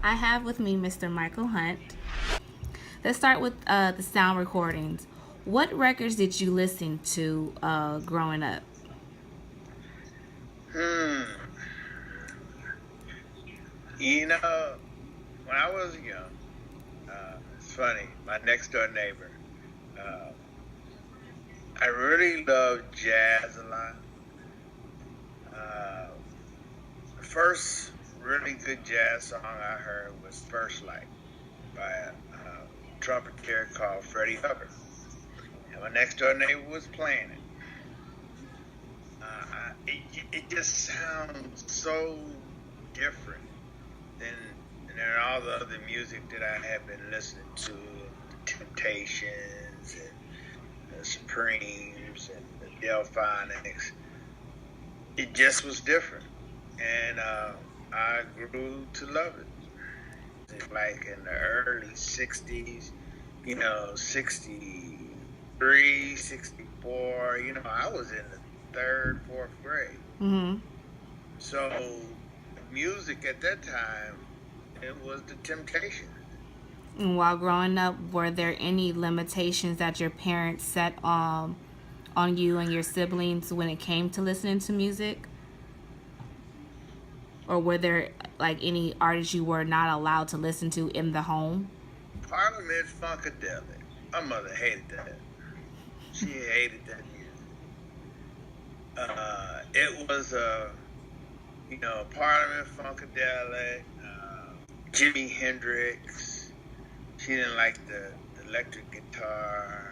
I have with me Mr. Michael Hunt. Let's start with the sound recordings. What records did you listen to growing up? Hmm. You know, when I was young, it's funny. My next door neighbor, uh, I really loved jazz a lot. Uh, the first really good jazz song I heard was "First Light" by a trumpeter called Freddie Hubbard, and my next door neighbor was playing it. It just sounds so different than all the other music that I have been listening to, the Temptations and the Supremes and the Delphonics. It just was different, and I grew to love it. Like in the early '60s, 63, 64. I was in the third, fourth grade. Mm-hmm. So music at that time, it was the Temptations. And while growing up, were there any limitations that your parents set on you and your siblings when it came to listening to music? Or were there like any artists you were not allowed to listen to in the home? Parliament Funkadelic. My mother hated that. She hated that music. It was Parliament Funkadelic, Jimi Hendrix. She didn't like the electric guitar.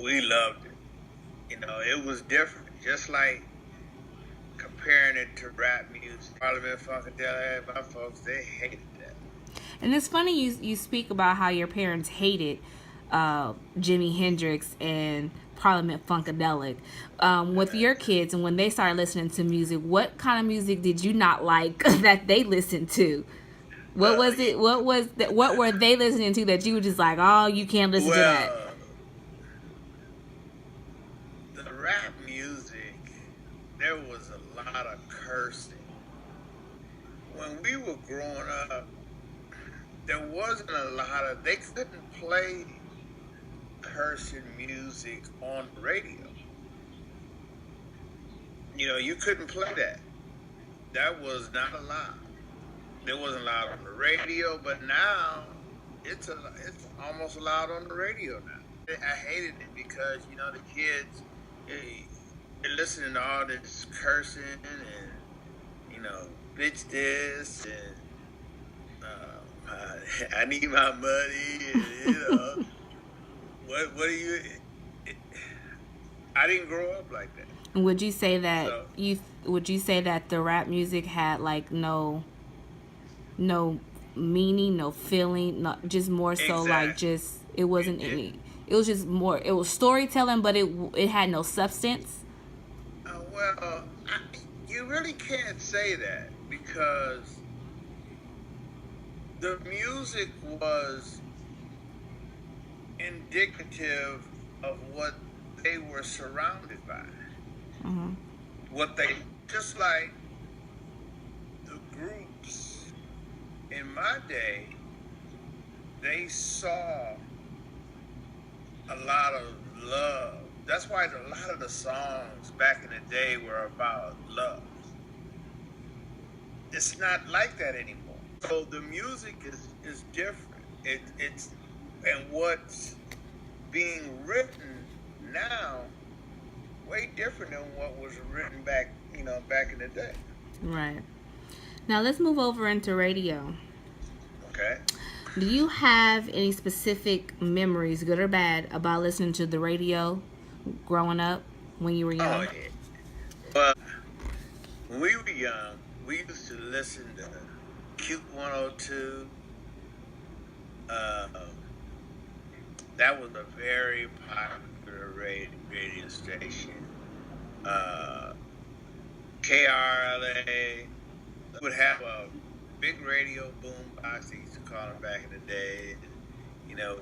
We loved it. It was different. Just like comparing it to rap music, Parliament Funkadelic, my folks, they hated that. And it's funny you speak about how your parents hated Jimi Hendrix and Parliament Funkadelic. With your kids, and when they started listening to music, what kind of music did you not like that they listened to? What Well, was it? What were they listening to that you were just like, oh, you can't listen to that? well, the rap music, there was a lot of cursing. When we were growing up, there wasn't a lot of, they couldn't play cursing music on the radio. You couldn't play that. That was not allowed. It wasn't allowed on the radio, but now it's almost allowed on the radio now. I hated it because the kids, eh, they're listening to all this cursing and bitch this and I need my money and what do you? I didn't grow up like that, Would you say that so you would you say that the rap music had like no meaning, no feeling, not just more so like exactly just it it wasn't didn't. any. It was just more. It was storytelling, but it had no substance. Well, you really can't say that because the music was indicative of what they were surrounded by. Mm-hmm. What they just like the groups in my day, they saw a lot of love. That's why a lot of the songs back in the day were about love. It's not like that anymore. So the music is different. It's and what's being written now way different than what was written back in the day. Right. Now let's move over into radio. Okay. Do you have any specific memories, good or bad, about listening to the radio growing up when you were Oh young? yeah. Well, when we were young, we used to listen to Cute 102. Uh, that was a very popular radio station. Uh, KRLA would have a big radio boom box. They used to call them back in the day.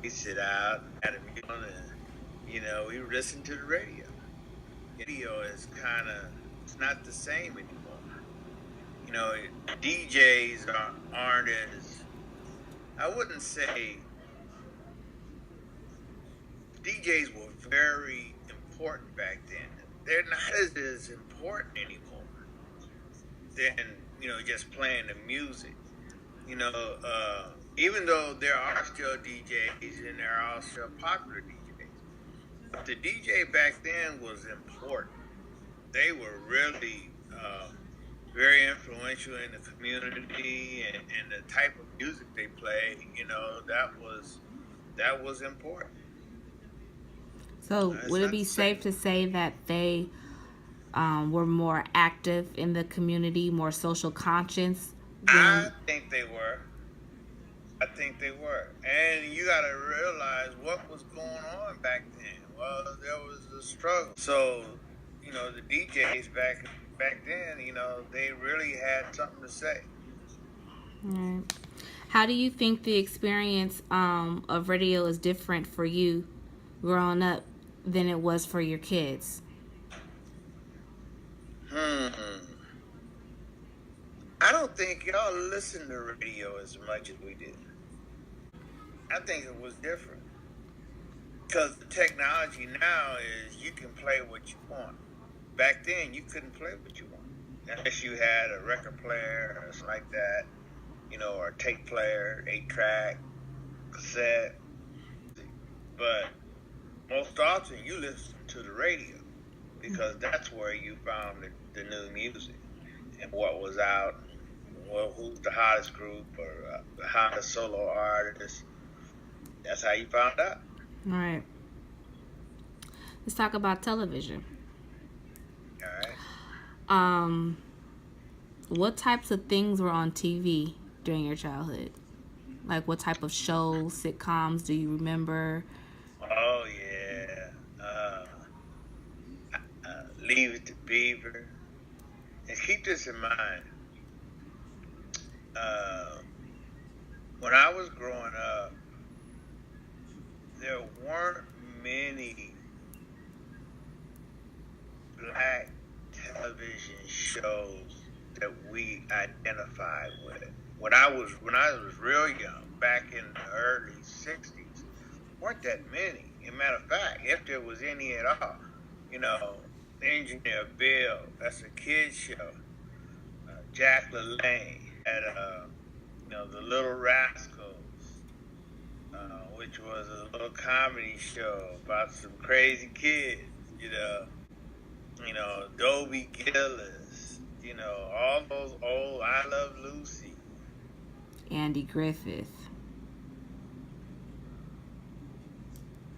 We sit out, had a meal, and we would listen to the radio. Radio is it's not the same anymore. You know, DJs aren't as, I wouldn't say, DJs were very important back then. They're not as important anymore than, you know, just playing the music. You know, even though there are still DJs and there are still popular DJs, but the DJ back then was important. They were really very influential in the community, and the type of music they played. You know, that was important. So That's would it not be to say. safe to say that they were more active in the community, more social conscious I than? think they were. I think they were. And you got to realize what was going on back then. Well, there was a struggle. So, you know, the DJs back then, you know, they really had something to say. Right. How do you think the experience of radio is different for you growing up than it was for your kids? Hmm. I don't think y'all listen to radio as much as we did. I think it was different. Because the technology now is you can play what you want. Back then, you couldn't play what you want. Unless you had a record player or something like that, you know, or a tape player, 8-track, cassette. But most often, you listen to the radio because that's where you found the new music and what was out, well, who's the hottest group or the hottest solo artist. That's how you found out. All right. Let's talk about television. All right. What types of things were on TV during your childhood? Like what type of shows, sitcoms do you remember? Oh yeah. Leave It to Beaver. And keep this in mind. When I was growing up, there weren't many black television shows that we identified with. When I was real young, back in the early '60s, weren't that many. As a matter of fact, if there was any at all, you know, Engineer Bill, that's a kid show. Jack LaLanne had you know, the Little Rascals, which was a little comedy show about some crazy kids. You know, Dobie Gillis, you know, all those old I Love Lucy. Andy Griffith.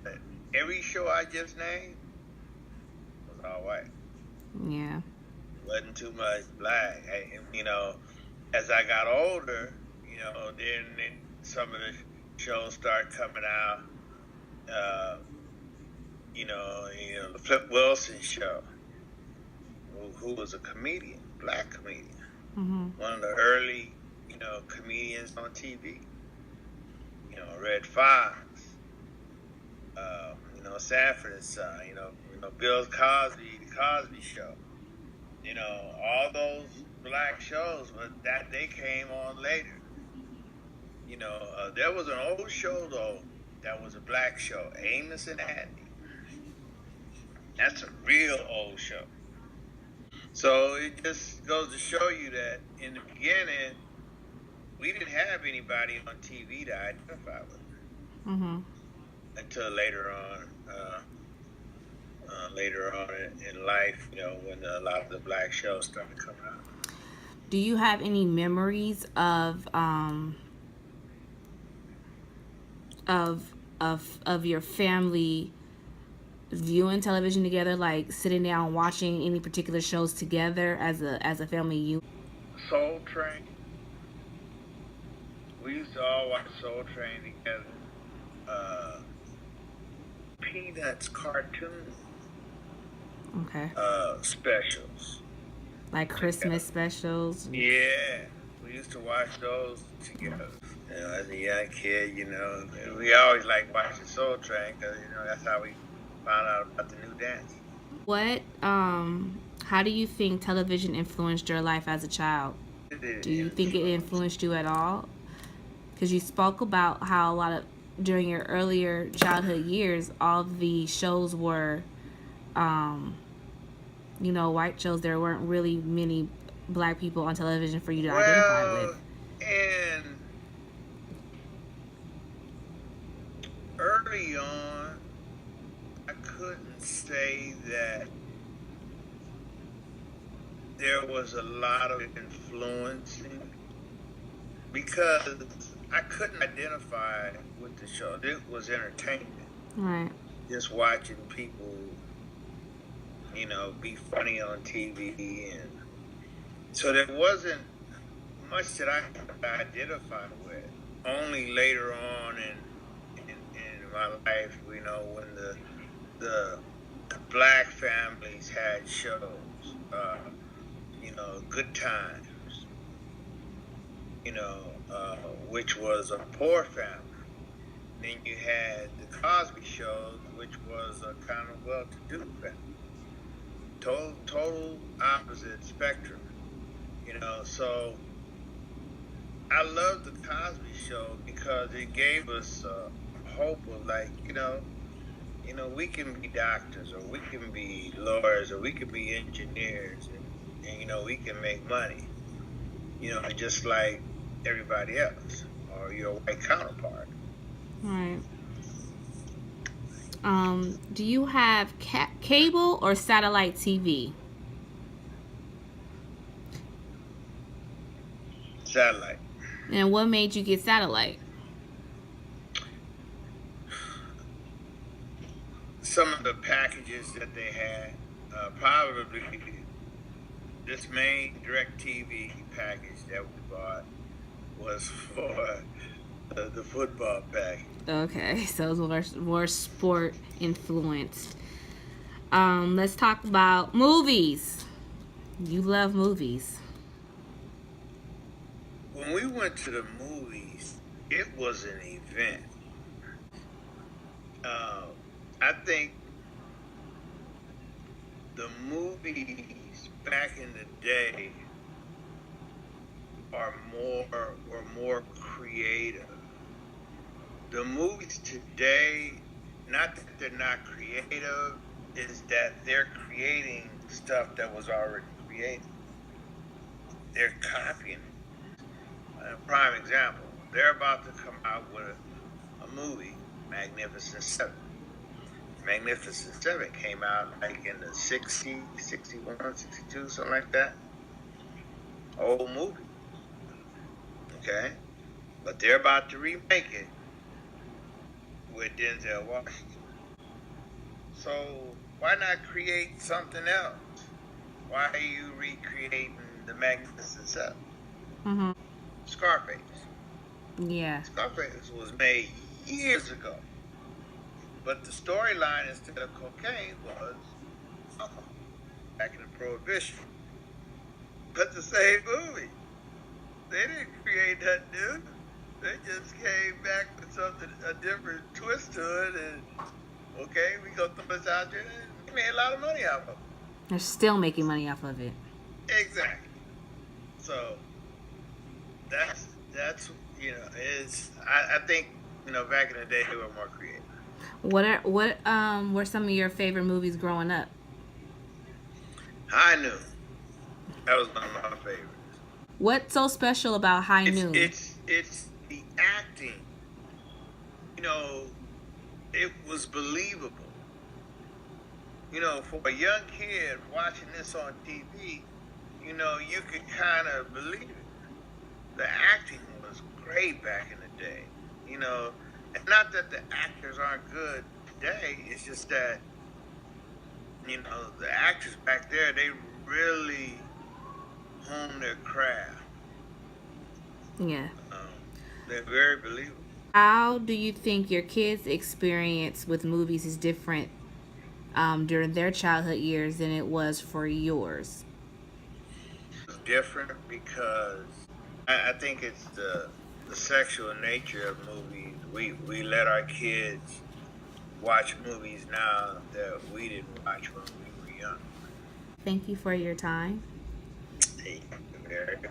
But every show I just named was all white. Yeah. Wasn't too much black. Hey, you know, as I got older, you know, then some of the shows started coming out. You know, the Flip Wilson show, who was a comedian, black comedian, one of the early, you know, comedians on TV. You know, Red Fox, you know, Sanford and Son, you know, Bill Cosby, the Cosby Show. You know, all those black shows, but that they came on later. You know, there was an old show though that was a black show, Amos and Andy. That's a real old show. So it just goes to show you that in the beginning, we didn't have anybody on TV to identify with until later on. Later on in life, you know, when a lot of the black shows started coming out. Do you have any memories of your family viewing television together, like sitting down watching any particular shows together as a family unit? Soul Train. We used to all watch Soul Train together. Peanuts cartoons. Okay. Specials. Like Christmas specials? Yeah, we used to watch those together. You know, as a young kid, you know, we always liked watching Soul Train because, you know, that's how we found out about the new dance. What, how do you think television influenced your life as a child? it Do you think it influenced you at all? Because you spoke about how a lot of during your earlier childhood years, all of the shows were, um, white shows. There weren't really many black people on television for you to identify with. Well, and early on, I couldn't say that there was a lot of influencing because I couldn't identify with the show. It was entertainment. Right. Just watching people, be funny on TV, and so there wasn't much that I could identify with. Only later on in my life, when the black families had shows, Good Times, which was a poor family. Then you had the Cosby Show, which was a kind of well-to-do family. Total opposite spectrum, So I love the Cosby Show because it gave us hope of we can be doctors, or we can be lawyers, or we can be engineers, and we can make money, just like everybody else or your white counterpart. Right. Do you have cable or satellite TV? Satellite. And what made you get satellite? Some of the packages that they had, probably this main DirecTV package that we bought was for the football package. Okay, so it was more sport influenced. Let's talk about movies. You love movies. When we went to the movies, it was an event. I think the movies back in the day were more creative. The movies today, not that they're not creative, is that they're creating stuff that was already created. They're copying it. A prime example, they're about to come out with a movie, Magnificent Seven. Magnificent Seven came out like in the 60, 61, 62, something like that. Old movie. Okay? But they're about to remake it with Denzel Washington. So why not create something else? Why are you recreating the Magnificent Seven? Mm-hmm. Scarface. Yeah. Scarface was made years ago. But the storyline instead of cocaine was alcohol, back in the Prohibition. But the same movie. They didn't create that new. They just came back with a different twist to it, and okay, we gonna throw this out there. And they made a lot of money out of it. They're still making money off of it. Exactly. So that's I think back in the day they were more creative. What were some of your favorite movies growing up? High Noon. That was one of my favorites. What's so special about High Noon? It's the acting. It was believable. For a young kid watching this on TV, you could kind of believe it. The acting was great back in the day. And not that the actors aren't good today, it's just that, the actors back there, they really honed their craft. Yeah. They're very believable. How do you think your kids' experience with movies is different during their childhood years than it was for yours? It's different because I think it's the sexual nature of movies. We let our kids watch movies now that we didn't watch when we were young. Thank you for your time. Thank you, Eric.